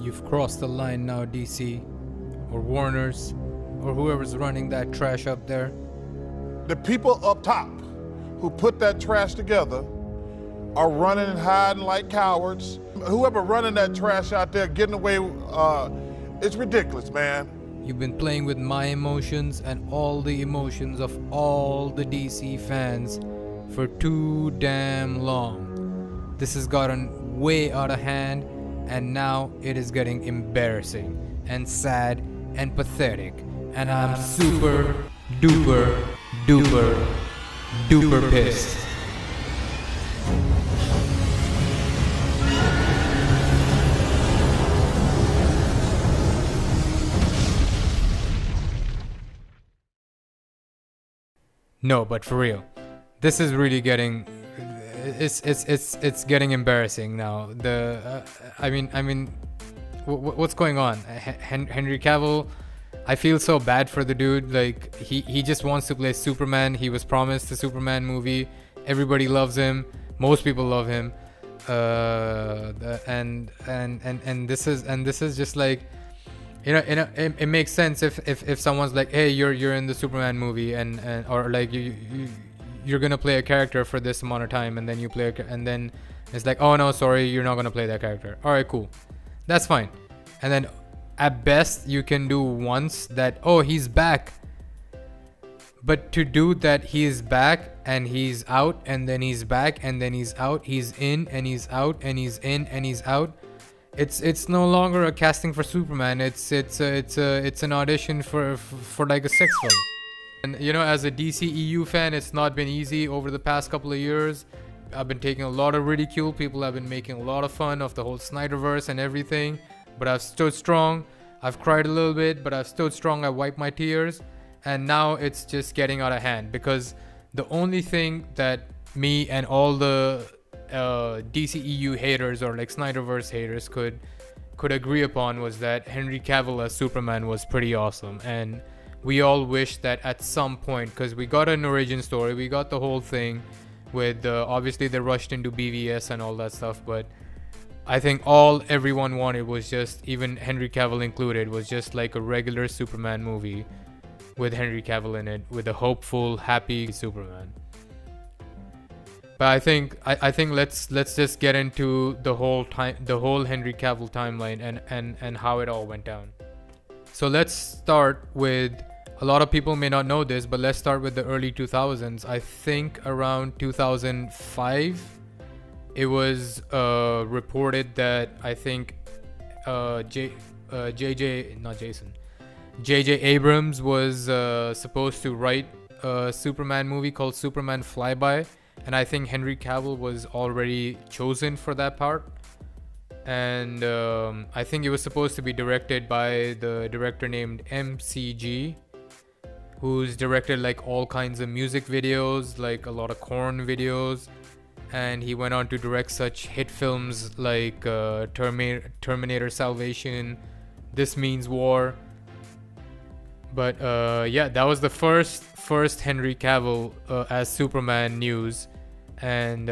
You've crossed the line now, DC, or Warner's, or whoever's running that trash up there. The people up top who put that trash together are running and hiding like cowards. Whoever running that trash out there getting away, it's ridiculous, man. You've been playing with my emotions and all the emotions of all the DC fans for too damn long. This has gotten way out of hand, and now it is getting embarrassing and sad and pathetic, and I'm super duper duper duper pissed. No, but for real, this is really getting, it's getting embarrassing now. What's going on? Henry Cavill, I feel so bad for the dude. Like he just wants to play Superman. He was promised the Superman movie. Everybody loves him. Most people love him. And this is just like, it makes sense if someone's like, hey, you're in the Superman movie and or like you're gonna play a character for this amount of time, and then you play and then it's like, oh no, sorry, you're not gonna play that character. All right, cool, that's fine. And then at best you can do once that, oh, he's back. But to do that, he's back and he's out and then he's back and then he's out, he's in and he's out and he's in and he's out. It's no longer a casting for Superman. It's an audition for like a sex film. And as a DCEU fan, it's not been easy over the past couple of years. I've been taking a lot of ridicule. People have been making a lot of fun of the whole Snyderverse and everything. But I've stood strong. I've cried a little bit, but I've stood strong. I wiped my tears. And now it's just getting out of hand, because the only thing that me and all the DCEU haters or like Snyderverse haters could agree upon was that Henry Cavill as Superman was pretty awesome, and we all wish that at some point, because we got an origin story, we got the whole thing with obviously they rushed into BVS and all that stuff, but I think everyone wanted was just, even Henry Cavill included, was just like a regular Superman movie with Henry Cavill in it, with a hopeful, happy Superman. But I think let's just get into the whole Henry Cavill timeline and how it all went down. So let's start with, a lot of people may not know this, but let's start with the early 2000s. I think around 2005, it was reported that I think J.J. Abrams was supposed to write a Superman movie called Superman Flyby. And I think Henry Cavill was already chosen for that part. And I think it was supposed to be directed by the director named MCG, who's directed like all kinds of music videos, like a lot of Korn videos. And he went on to direct such hit films like Terminator Salvation, This Means War. But that was the first Henry Cavill as Superman news. And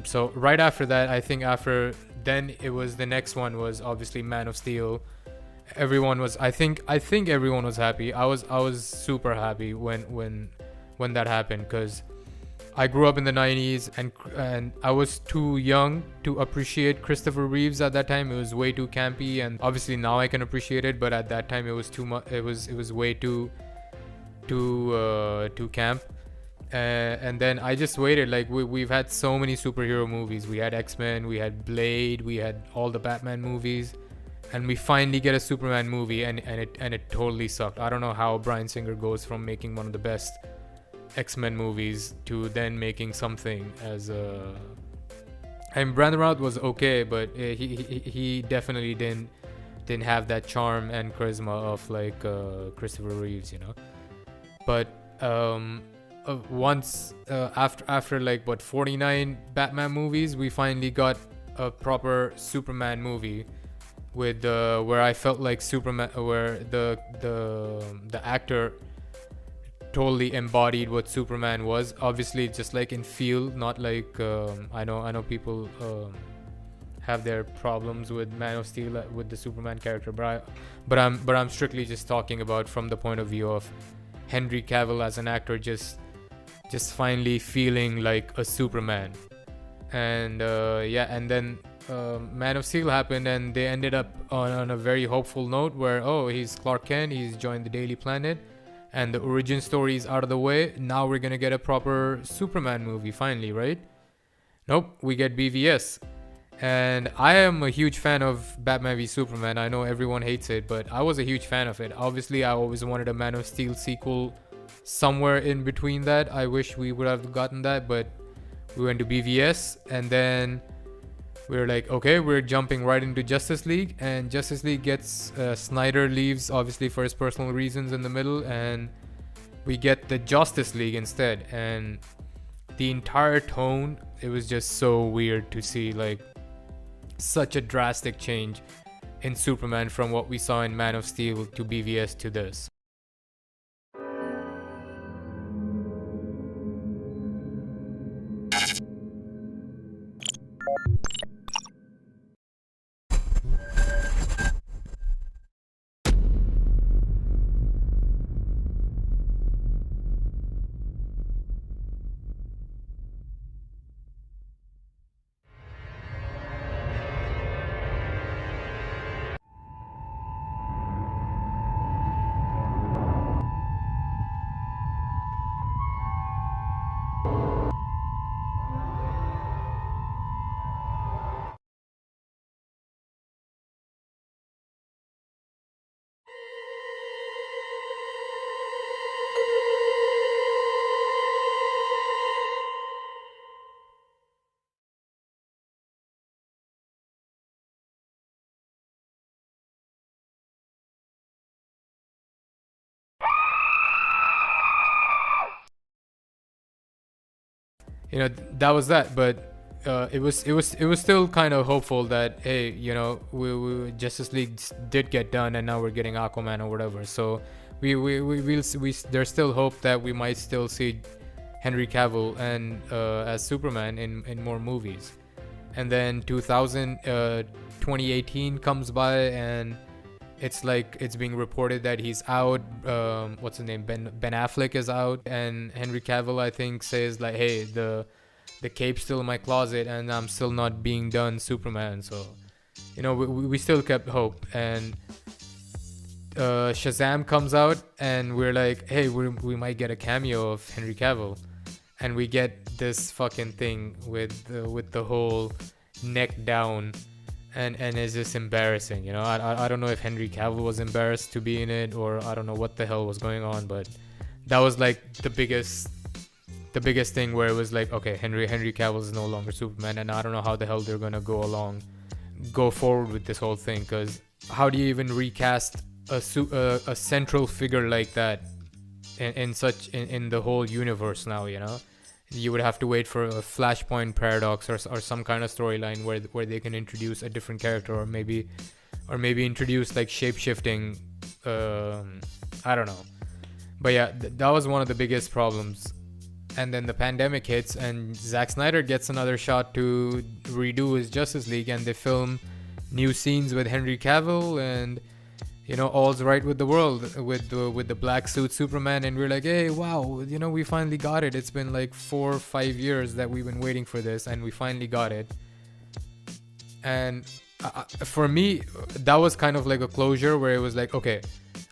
so right after that, I think then it was, the next one was obviously Man of Steel. Everyone was, I think everyone was happy. I was super happy when that happened, because I grew up in the 90s and I was too young to appreciate Christopher Reeves at that time. It was way too campy, and obviously now I can appreciate it, but at that time it was too much. It was way too camp. And then I just waited. Like we've had so many superhero movies. We had X-Men, we had Blade, we had all the Batman movies, and we finally get a Superman movie, and it totally sucked. I don't know how Bryan Singer goes from making one of the best X-Men movies to then making something as a... And Brandon Routh was okay, but he definitely didn't have that charm and charisma of like Christopher Reeves, But once after like 49 Batman movies, we finally got a proper Superman movie with where I felt like Superman, where the actor totally embodied what Superman was. Obviously just like in feel, not like I know people have their problems with Man of Steel, with the Superman character, but I'm strictly just talking about from the point of view of Henry Cavill as an actor, just finally feeling like a Superman. And and then Man of Steel happened, and they ended up on a very hopeful note where, oh, he's Clark Kent, he's joined the Daily Planet, and the origin story is out of the way. Now we're gonna get a proper Superman movie finally, right? Nope, we get BVS. And I am a huge fan of Batman v Superman. I know everyone hates it, but I was a huge fan of it. Obviously, I always wanted a Man of Steel sequel somewhere in between that. I wish we would have gotten that, but we went to BVS, and then we were like, okay, we're jumping right into Justice League, and Justice League gets Snyder leaves, obviously for his personal reasons, in the middle, and we get the Justice League instead. And the entire tone, it was just so weird to see like such a drastic change in Superman from what we saw in Man of Steel to BVS to this. You know, that was that, but it was still kind of hopeful that, hey, you know, we Justice League did get done, and now we're getting Aquaman or whatever. So there's still hope that we might still see Henry Cavill and as Superman in more movies. And then 2018 comes by, and it's like it's being reported that he's out. What's his name? Ben Affleck is out, and Henry Cavill, I think, says like, hey, the cape's still in my closet, and I'm still not being done Superman. So, you know, we still kept hope. And Shazam comes out, and we're like, hey, we might get a cameo of Henry Cavill, and we get this fucking thing with the whole neck down. And it's just embarrassing, you know. I don't know if Henry Cavill was embarrassed to be in it, or I don't know what the hell was going on, but that was like the biggest thing where it was like, okay, Henry Cavill is no longer Superman, and I don't know how the hell they're gonna go forward with this whole thing, because how do you even recast a central figure like that in the whole universe now, you know? You would have to wait for a Flashpoint paradox or some kind of storyline where they can introduce a different character, or maybe introduce like shape-shifting. I don't know, but yeah, that was one of the biggest problems. And then the pandemic hits, and Zack Snyder gets another shot to redo his Justice League, and they film new scenes with Henry Cavill, and you know, all's right with the world with the black suit Superman. And we're like, hey, wow, you know, we finally got it. It's been like 4 or 5 years that we've been waiting for this, and we finally got it. And for me, that was kind of like a closure where it was like, okay,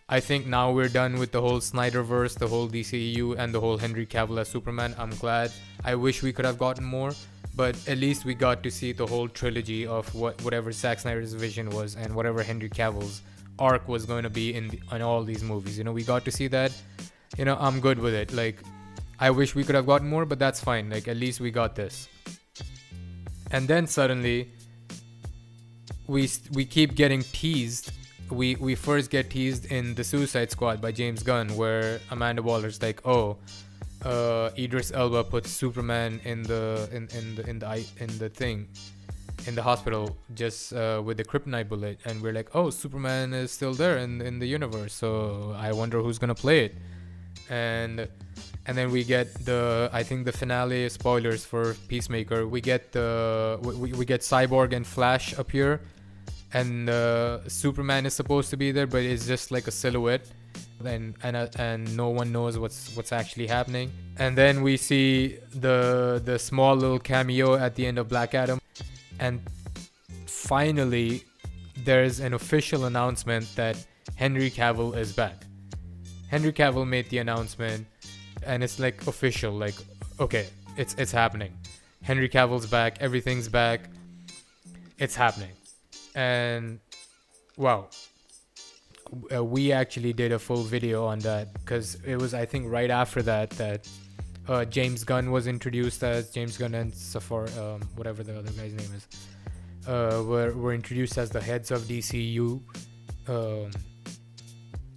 I think now we're done with the whole Snyderverse, the whole DCEU, and the whole Henry Cavill as Superman. I'm glad. I wish we could have gotten more, but at least we got to see the whole trilogy of whatever Zack Snyder's vision was, and whatever Henry Cavill's arc was going to be in all these movies. You know, we got to see that. You know, I'm good with it. Like, I wish we could have gotten more, but that's fine. Like, at least we got this. And then suddenly we keep getting teased. We first get teased in The Suicide Squad by James Gunn, where Amanda Waller's like, oh, Idris Elba put Superman in the hospital just with the kryptonite bullet, and we're like, oh, Superman is still there in the universe, so I wonder who's gonna play it. And And then we get I think the finale, spoilers for Peacemaker, we get we get Cyborg and Flash appear, and Superman is supposed to be there, but it's just like a silhouette, and no one knows what's actually happening. And then we see the small little cameo at the end of Black Adam, and finally there's an official announcement that Henry Cavill is back. Henry Cavill made the announcement, and it's like official, like, okay, it's happening. Henry Cavill's back, everything's back, it's happening. And wow, we actually did a full video on that, because it was, I think, right after that James Gunn was introduced as James Gunn and whatever the other guy's name is, were introduced as the heads of DCU.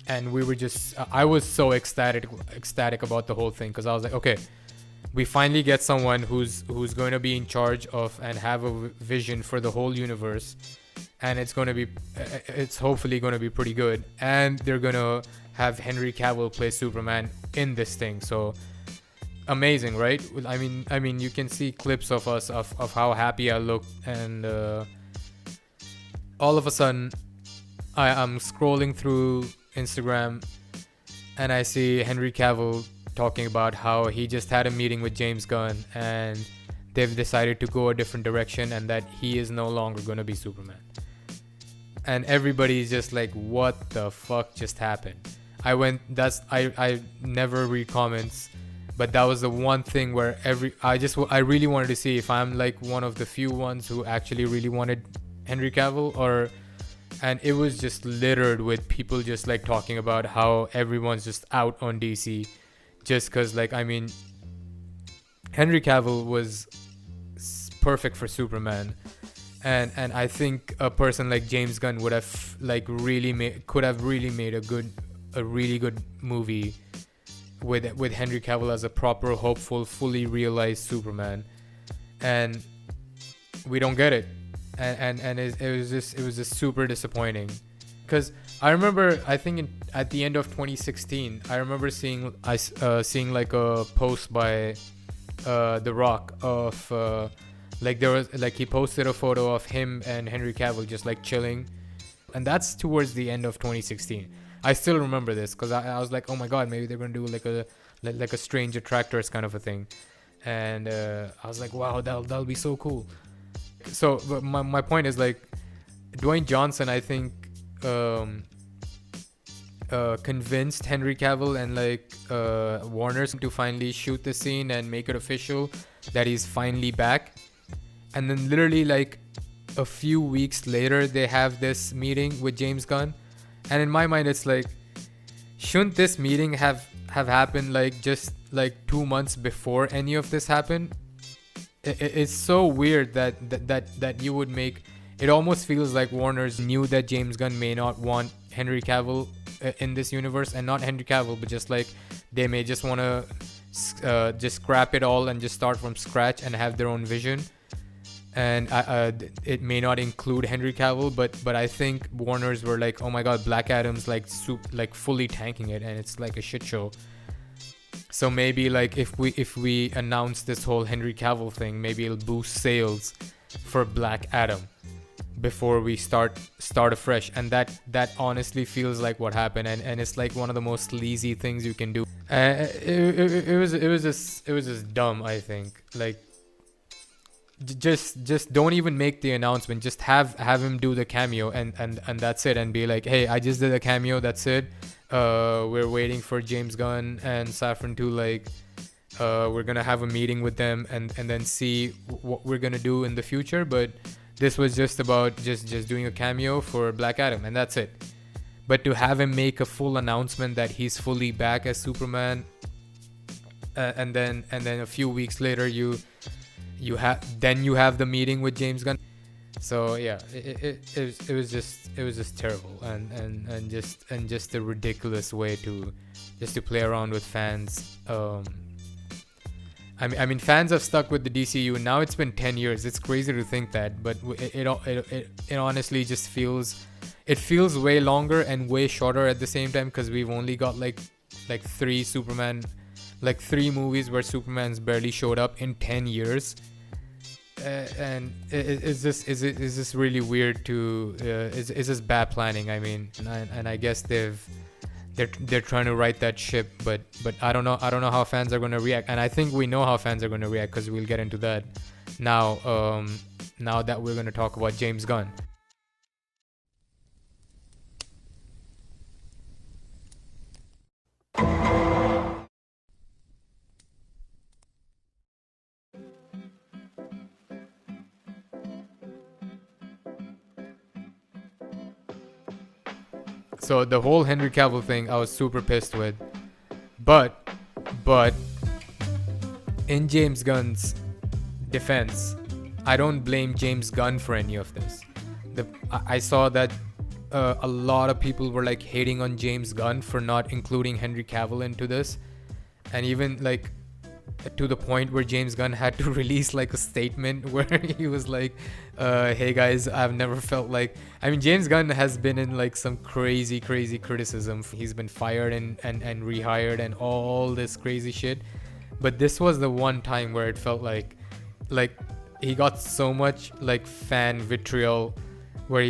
And we were just, I was so ecstatic about the whole thing, because I was like, okay, we finally get someone who's going to be in charge of and have a vision for the whole universe, and it's hopefully going to be pretty good, and they're going to have Henry Cavill play Superman in this thing. So amazing, right? I mean you can see clips of us of how happy I looked, and all of a sudden I'm scrolling through Instagram, and I see Henry Cavill talking about how he just had a meeting with James Gunn, and they've decided to go a different direction, and that he is no longer going to be Superman. And everybody's just like, what the fuck just happened? I never read comments, but that was the one thing where I really wanted to see if I'm like one of the few ones who actually really wanted Henry Cavill, and it was just littered with people just like talking about how everyone's just out on DC just because, like, I mean, Henry Cavill was perfect for Superman, and I think a person like James Gunn would have like could have really made a really good movie with Henry Cavill as a proper, hopeful, fully realized Superman, and we don't get it. And it was just super disappointing, because I remember, I think at the end of 2016, I remember seeing like a post by The Rock of like there was like he posted a photo of him and Henry Cavill just like chilling, and that's towards the end of 2016. I still remember this because I was like, oh my god, maybe they're gonna do like a Strange Attractors kind of a thing, and I was like, wow, that'll be so cool. So but my point is, like, Dwayne Johnson, I think, convinced Henry Cavill and like Warner to finally shoot the scene and make it official that he's finally back. And then literally like a few weeks later, they have this meeting with James Gunn, and in my mind it's like, shouldn't this meeting have happened like just like 2 months before any of this happened? It's so weird that you would make it. Almost feels like Warner's knew that James Gunn may not want Henry Cavill in this universe, and not Henry Cavill, but just like they may just want to just scrap it all and just start from scratch and have their own vision. And it may not include Henry Cavill, but I think Warner's were like, oh my god, Black Adam's like fully tanking it, and it's like a shit show. So maybe like if we announce this whole Henry Cavill thing, maybe it'll boost sales for Black Adam before we start afresh. And that honestly feels like what happened, and it's like one of the most sleazy things you can do. It was just dumb, I think. Like, just don't even make the announcement. Just have him do the cameo, and that's it, and be like, hey, I just did a cameo, that's it. We're waiting for James Gunn and Safran to like we're gonna have a meeting with them and then see what we're gonna do in the future. But this was just about just doing a cameo for Black Adam, and that's it. But to have him make a full announcement that he's fully back as Superman, and then a few weeks later you have the meeting with James Gunn. So yeah, it was just terrible, and just a ridiculous way to play around with fans. I mean, fans have stuck with the DCU. Now it's been 10 years. It's crazy to think that, but it honestly just feels way longer and way shorter at the same time, because we've only got like 3 Superman like 3 movies where Superman's barely showed up in 10 years. And is this really weird to is this bad planning? I mean, and I guess they're trying to right that ship, but I don't know how fans are going to react, and I think we know how fans are going to react, because we'll get into that now. Now that we're going to talk about James Gunn. So the whole Henry Cavill thing, I was super pissed with, but in James Gunn's defense, I don't blame James Gunn for any of this. I saw that a lot of people were like hating on James Gunn for not including Henry Cavill into this, and even like to the point where James Gunn had to release like a statement where he was like, hey guys, I've never felt like, I mean, James Gunn has been in like some crazy criticism. He's been fired and rehired and all this crazy shit, but this was the one time where it felt like he got so much like fan vitriol, where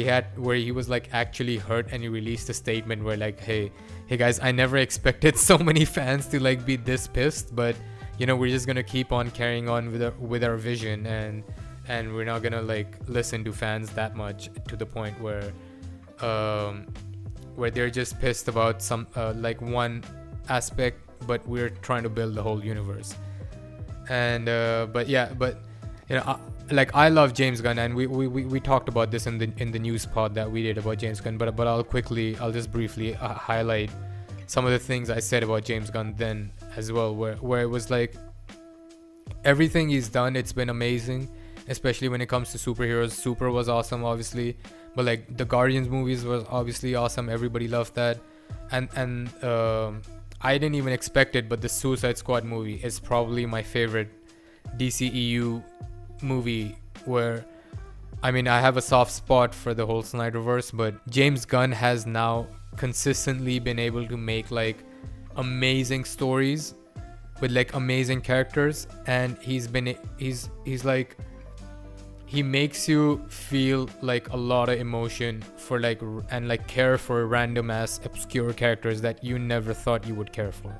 he was like actually hurt, and he released a statement where like, hey guys, I never expected so many fans to like be this pissed, but you know, we're just gonna keep on carrying on with our vision, and we're not gonna like listen to fans that much, to the point where they're just pissed about some like one aspect, but we're trying to build the whole universe. And but you know, I love James Gunn, and we talked about this in the news pod that we did about James Gunn, but I'll just briefly highlight some of the things I said about James Gunn then as well, where it was like, everything he's done, it's been amazing, especially when it comes to superheroes. Super was awesome, obviously, but like the Guardians movies was obviously awesome, everybody loved that, and I didn't even expect it, but the Suicide Squad movie is probably my favorite DCEU movie, where I mean, I have a soft spot for the whole Snyderverse, but James Gunn has now consistently been able to make like amazing stories with like amazing characters, and he's like, he makes you feel like a lot of emotion for like, and like care for random ass obscure characters that you never thought you would care for,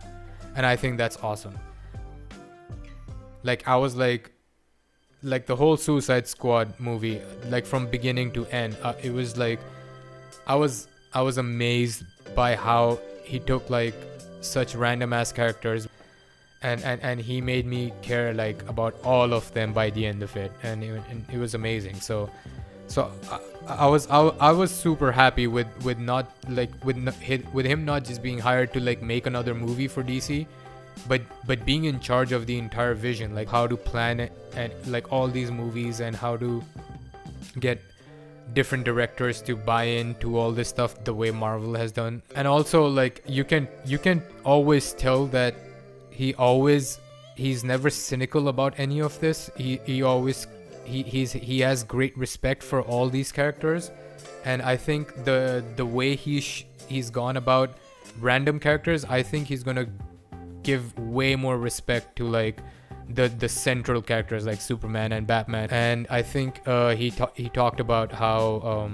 and I think that's awesome. Like I was like the whole Suicide Squad movie, like from beginning to end, it was like I was amazed by how he took like such random ass characters, and he made me care like about all of them by the end of it, and it was amazing. So I was super happy with not like with him not just being hired to like make another movie for DC, but being in charge of the entire vision, like how to plan it, and like all these movies, and how to get different directors to buy into all this stuff the way Marvel has done. And also like you can always tell that he's never cynical about any of this. He has great respect for all these characters, and I think the way he's gone about random characters, I think he's gonna give way more respect to like the central characters like Superman and Batman. And I think he talked about how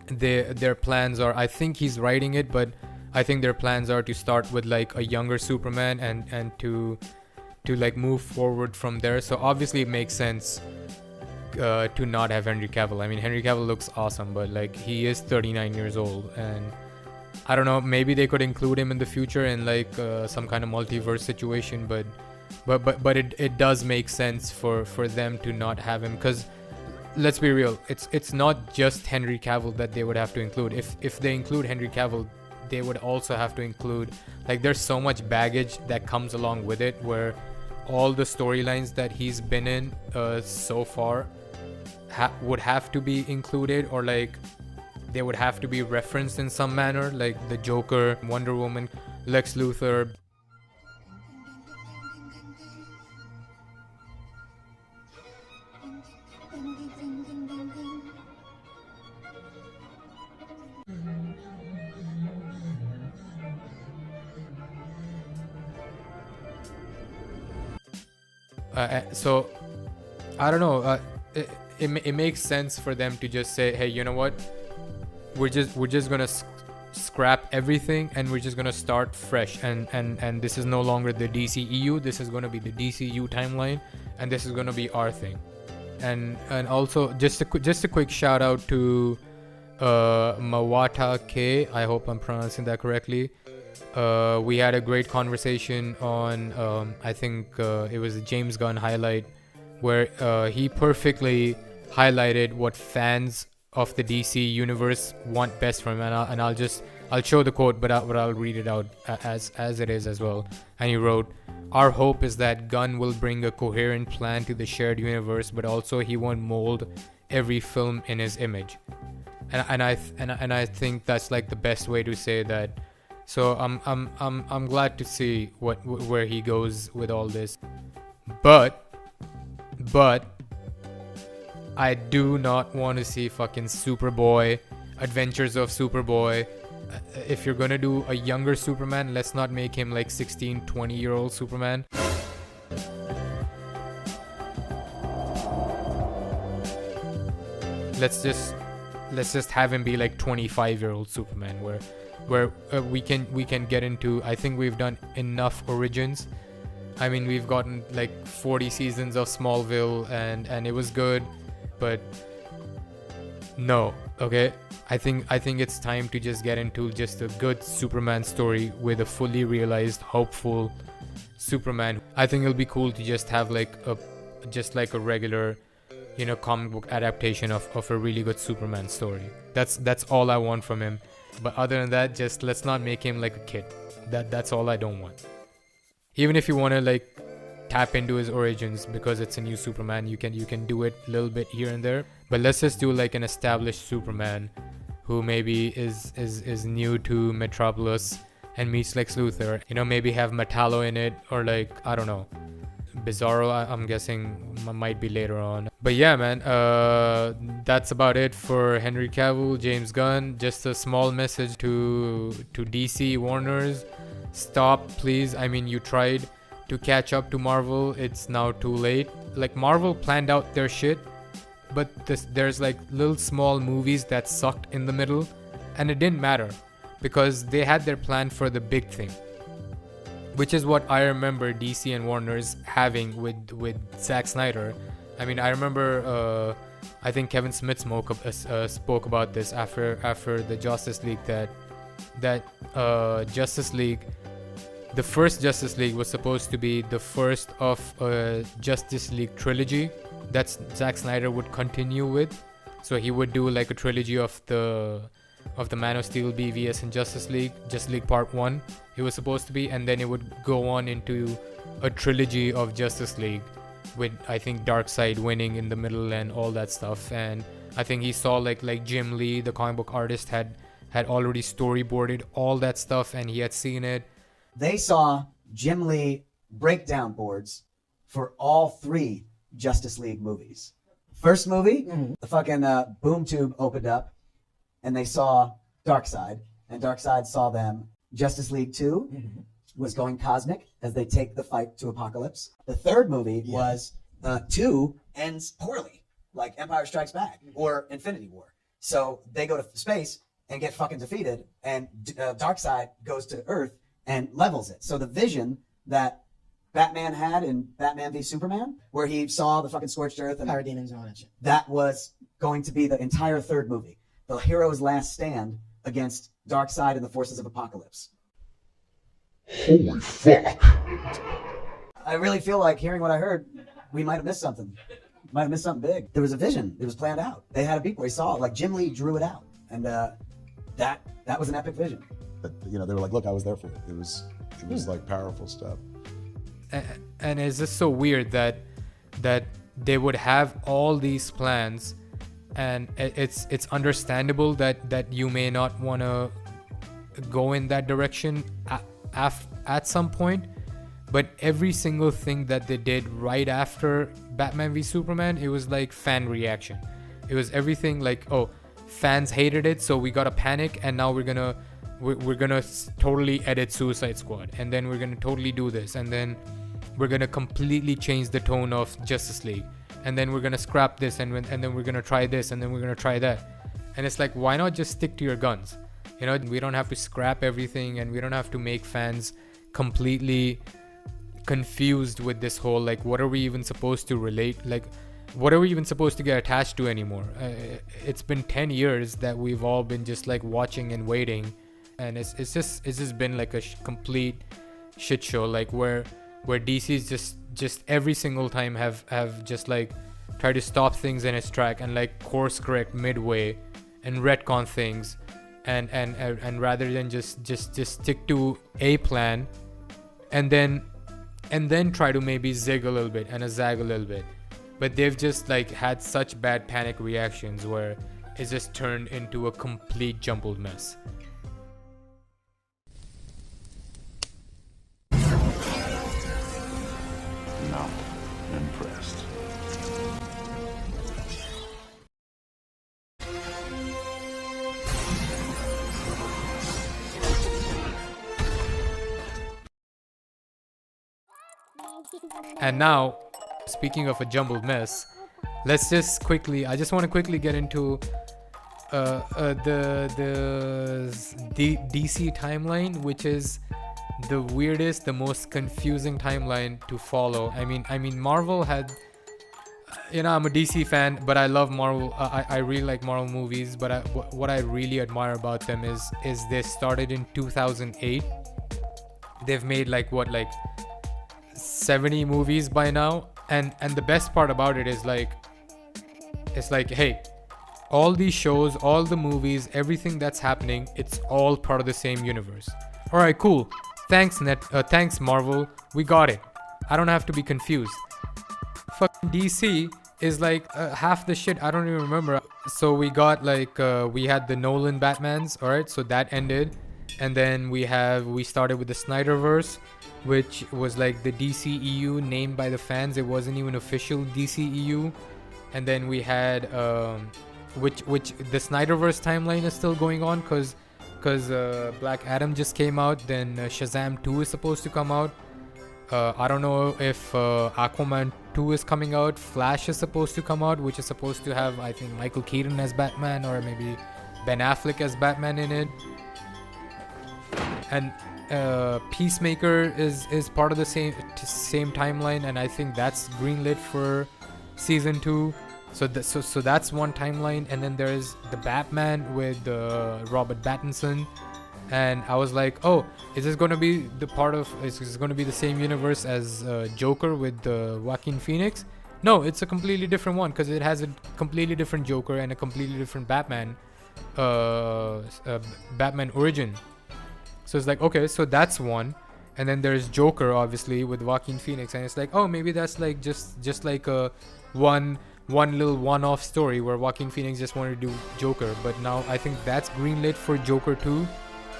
their plans are, I think he's writing it, but I think their plans are to start with like a younger Superman and to like move forward from there. So obviously it makes sense to not have Henry Cavill. I mean, Henry Cavill looks awesome, but like he is 39 years old, and I don't know, maybe they could include him in the future in like some kind of multiverse situation, but it does make sense for them to not have him, because let's be real, it's not just Henry Cavill that they would have to include. If they include Henry Cavill, they would also have to include, like, there's so much baggage that comes along with it, where all the storylines that he's been in so far would have to be included, or like they would have to be referenced in some manner, like the Joker, Wonder Woman, Lex Luthor. So I don't know. It makes sense for them to just say, hey, you know what? We're just gonna scrap everything and we're just gonna start fresh. And this is no longer the DCEU. This is gonna be the DCU timeline, and this is gonna be our thing. And also just a quick shout out to Mawata K. I hope I'm pronouncing that correctly. We had a great conversation on I think it was a James Gunn highlight, where he perfectly highlighted what fans of the DC universe want best from him, and I'll show the quote, but I'll read it out as it is as well. And he wrote, "Our hope is that Gunn will bring a coherent plan to the shared universe, but also he won't mold every film in his image." And I think that's like the best way to say that. So I'm glad to see where he goes with all this, but I do not want to see fucking Superboy, Adventures of Superboy. If you're gonna do a younger Superman, let's not make him like 16-20-year-old Superman. Let's just have him be like 25-year-old Superman, where we can get into. I think we've done enough origins. I mean, we've gotten like 40 seasons of Smallville, and it was good, but no, okay. I think it's time to just get into just a good Superman story with a fully realized, hopeful Superman. I think it'll be cool to just have like a regular, comic book adaptation of a really good Superman story. That's all I want from him. But other than that, just let's not make him like a kid. That's all I don't want. Even if you want to like tap into his origins because it's a new Superman, you can do it a little bit here and there. But let's just do like an established Superman who maybe is new to Metropolis and meets Lex Luthor. Maybe have Metallo in it, or like, I don't know, Bizarro, I'm guessing might be later on. But yeah, man, that's about it for Henry Cavill, James Gunn. Just a small message to DC Warners. Stop, please. I mean, you tried to catch up to Marvel. It's now too late. Like, Marvel planned out their shit, but there's like little small movies that sucked in the middle, and it didn't matter because they had their plan for the big thing, which is what I remember DC and Warner's having with Zack Snyder. I mean, I remember I think Kevin Smith spoke about this after the Justice League, that Justice League, the first Justice League, was supposed to be the first of a Justice League trilogy that Zack Snyder would continue with. So he would do like a trilogy of the Man of Steel, BVS, and Justice League Part 1 it was supposed to be, and then it would go on into a trilogy of Justice League with, I think, Darkseid winning in the middle and all that stuff. And I think he saw like Jim Lee, the comic book artist, had already storyboarded all that stuff, and he had seen it. They saw Jim Lee breakdown boards for all 3 Justice League movies. First movie, the fucking boom tube opened up, and they saw Darkseid, and Darkseid saw them. Justice League 2 was going cosmic as they take the fight to Apocalypse. The third movie was 2 ends poorly, like Empire Strikes Back or Infinity War. So they go to space and get fucking defeated, and Darkseid goes to Earth and levels it. So the vision that Batman had in Batman v Superman, where he saw the fucking scorched earth and parademons and all that shit, that was going to be the entire third movie. The hero's last stand against Darkseid and the forces of Apocalypse. Holy fuck. I really feel like, hearing what I heard, we might have missed something. Might have missed something big. There was a vision. It was planned out. They had a beat where he saw it. Like, Jim Lee drew it out. And that was an epic vision. But, they were like, look, I was there for it. It was like powerful stuff. And it's just so weird that they would have all these plans, and it's understandable that you may not want to go in that direction at some point, but every single thing that they did right after Batman v Superman, it was like fan reaction. It was everything like, oh, fans hated it, so we gotta panic, and now we're gonna totally edit Suicide Squad, and then we're gonna totally do this, and then we're gonna completely change the tone of Justice League, and then we're gonna scrap this, and then we're gonna try this, and then we're gonna try that. And it's like, why not just stick to your guns? You know, we don't have to scrap everything, and we don't have to make fans completely confused with this whole, like, what are we even supposed to relate, like, what are we even supposed to get attached to anymore? It's been 10 years that we've all been just like watching and waiting, and it's just been like a complete shit show, like where DC's just every single time have just like tried to stop things in its track and like course correct midway and retcon things, and rather than just stick to a plan and then try to maybe zig a little bit and zag a little bit. But they've just like had such bad panic reactions where it's just turned into a complete jumbled mess. Not impressed. And now, speaking of a jumbled mess, let's just quickly, I just want to quickly get into the DC timeline, which is the weirdest, the most confusing timeline to follow. I mean Marvel had, you know, I'm a DC fan, but I love Marvel. I really like Marvel movies, but what I really admire about them is they started in 2008. They've made like 70 movies by now, and the best part about it is like, it's like, hey, all these shows, all the movies, everything that's happening, it's all part of the same universe. All right, cool. Thanks Marvel, we got it. I don't have to be confused. Fucking DC is like half the shit I don't even remember. So we got like we had the Nolan Batmans, all right, so that ended, and then we started with the Snyderverse, which was like the DCEU named by the fans. It wasn't even official DCEU. And then we had which the Snyderverse timeline is still going on because Black Adam just came out. Then Shazam 2 is supposed to come out. I don't know if Aquaman 2 is coming out. Flash is supposed to come out, which is supposed to have, I think, Michael Keaton as Batman, or maybe Ben Affleck as Batman in it. And Peacemaker is part of the same timeline, and I think that's greenlit for season 2. So that's one timeline. And then there's the Batman with Robert Pattinson, and I was like, oh, is this going to be is this going to be the same universe as Joker with Joaquin Phoenix? No, it's a completely different one, because it has a completely different Joker and a completely different Batman Batman origin. So it's like, okay, so that's one. And then there's Joker, obviously, with Joaquin Phoenix, and it's like, oh, maybe that's like just like a one little one-off story where Joaquin Phoenix just wanted to do Joker. But now I think that's greenlit for Joker 2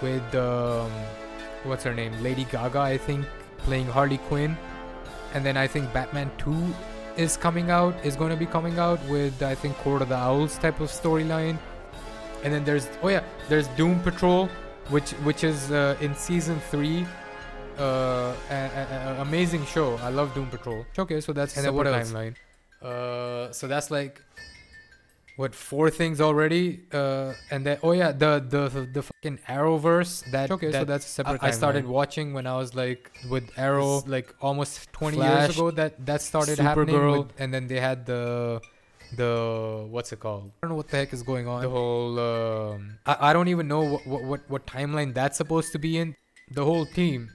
with what's her name, Lady Gaga, I think, playing Harley Quinn. And then I think Batman 2 is going to be coming out with, I think, Court of the Owls type of storyline. And then there's Doom Patrol, which is in season 3. Amazing show. I love Doom Patrol. Okay, so that's a separate timeline. So that's like, what, 4 things already. And then the fucking Arrowverse. So that's a separate timeline. I started watching when I was like with Arrow, like almost 20 years ago. That started happening. And then they had the what's it called? I don't know what the heck is going on. The whole I don't even know what timeline that's supposed to be in. The whole team.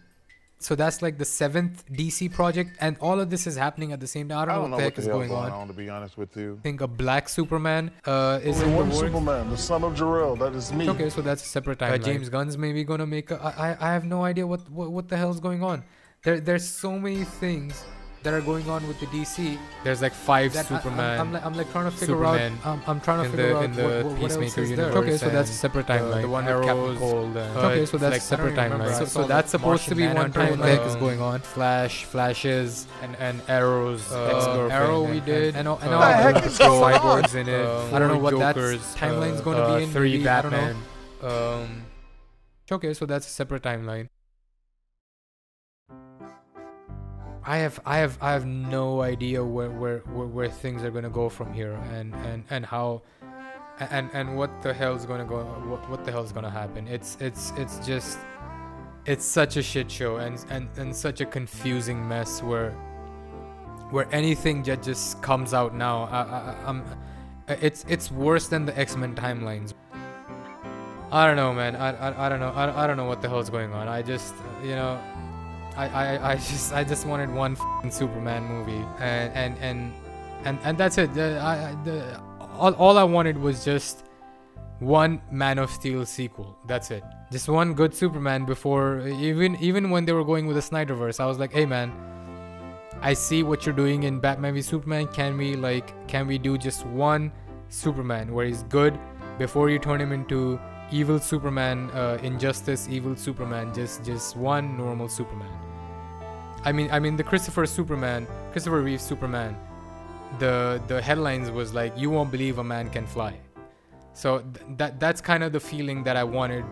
So that's like the 7th DC project, and all of this is happening at the same time. I don't know what the heck is going on. To be honest with you, I think a black Superman is in the works. Superman, the son of Jor-El, that is me. Okay, so that's a separate timeline. James Gunn's maybe gonna make I have no idea what the hell is going on. There's so many things that are going on with the DC. There's like 5 Superman. I'm like trying to figure out. I'm trying to figure out what Peacemaker universe. Okay, so that's a separate timeline. The one with Captain Cold. Okay, so that's a separate timeline. So that's supposed to be one timeline. What the heck is going on? Flashes and Arrow's ex-girlfriend. Arrow we did. And all the cyborgs in it. I don't know what that timeline's going to be in. 3 Batman. Okay, so that's a separate timeline. I have no idea where things are gonna go from here, and how, and what the hell's gonna go, what the hell's gonna happen. It's just, it's such a shit show, and such a confusing mess where anything that just comes out now, it's worse than the X-Men timelines. I don't know, man. I don't know. I don't know what the hell's going on. I just, you know, I just wanted one f***ing Superman movie, and that's it. All I wanted was just one Man of Steel sequel. That's it. Just one good Superman. Before, even when they were going with the Snyderverse, I was like, hey man, I see what you're doing in Batman v Superman. Can we do just one Superman where he's good before you turn him into evil Superman, Injustice, evil Superman, just one normal Superman. I mean the Christopher Reeve Superman, the headlines was like, you won't believe a man can fly. So that's kind of the feeling that I wanted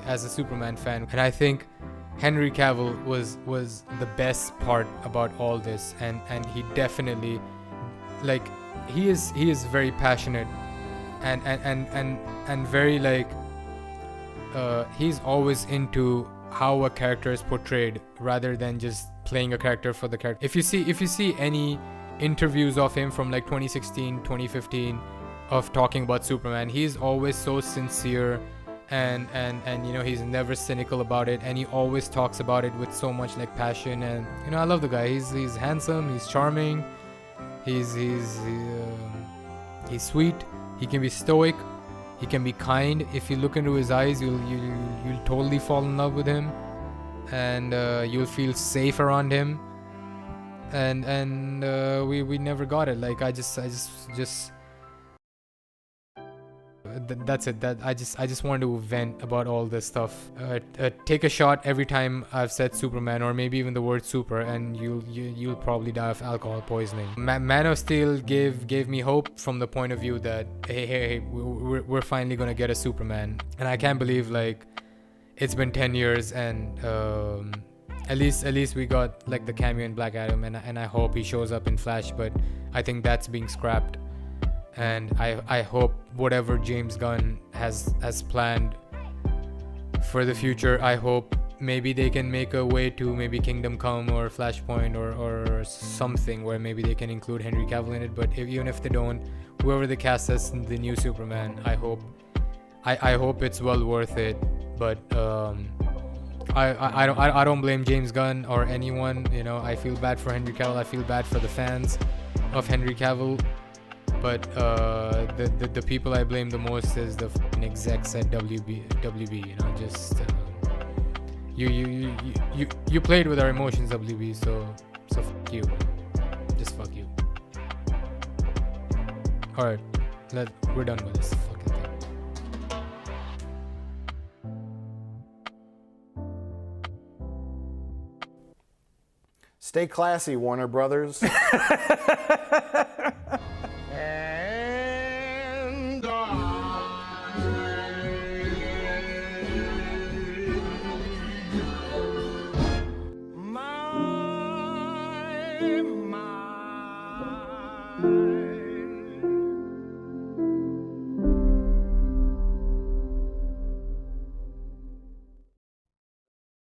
as a Superman fan. And I think Henry Cavill was the best part about all this, and he definitely, like, he is very passionate and very, like, he's always into how a character is portrayed rather than just playing a character for the character. If you see any interviews of him from like 2016, 2015 of talking about Superman, he's always so sincere, and you know, he's never cynical about it, and he always talks about it with so much like passion. And you know, I love the guy. He's handsome, he's charming, he's sweet, he can be stoic, he can be kind. If you look into his eyes, you'll totally fall in love with him, and you'll feel safe around him. And we never got it. Like, I just that's it. That I just wanted to vent about all this stuff. Take a shot every time I've said Superman, or maybe even the word super, and you'll probably die of alcohol poisoning. Man of Steel gave me hope from the point of view that hey, we're finally gonna get a Superman. And I can't believe, like, it's been 10 years, and at least we got like the cameo in Black Adam, and I hope he shows up in Flash, but I think that's being scrapped. And I hope whatever James Gunn has planned for the future, I hope maybe they can make a way to maybe Kingdom Come or Flashpoint or something where maybe they can include Henry Cavill in it. But even if they don't, whoever they cast as the new Superman, I hope it's well worth it. But I don't blame James Gunn or anyone. You know, I feel bad for Henry Cavill. I feel bad for the fans of Henry Cavill. But the people I blame the most is the execs at WB. You know, just you played with our emotions, WB. So fuck you. Just fuck you. All right, we're done with this fucking thing. Stay classy, Warner Brothers.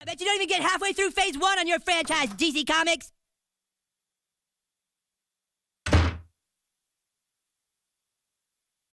I bet you don't even get halfway through phase 1 on your franchise, DC Comics.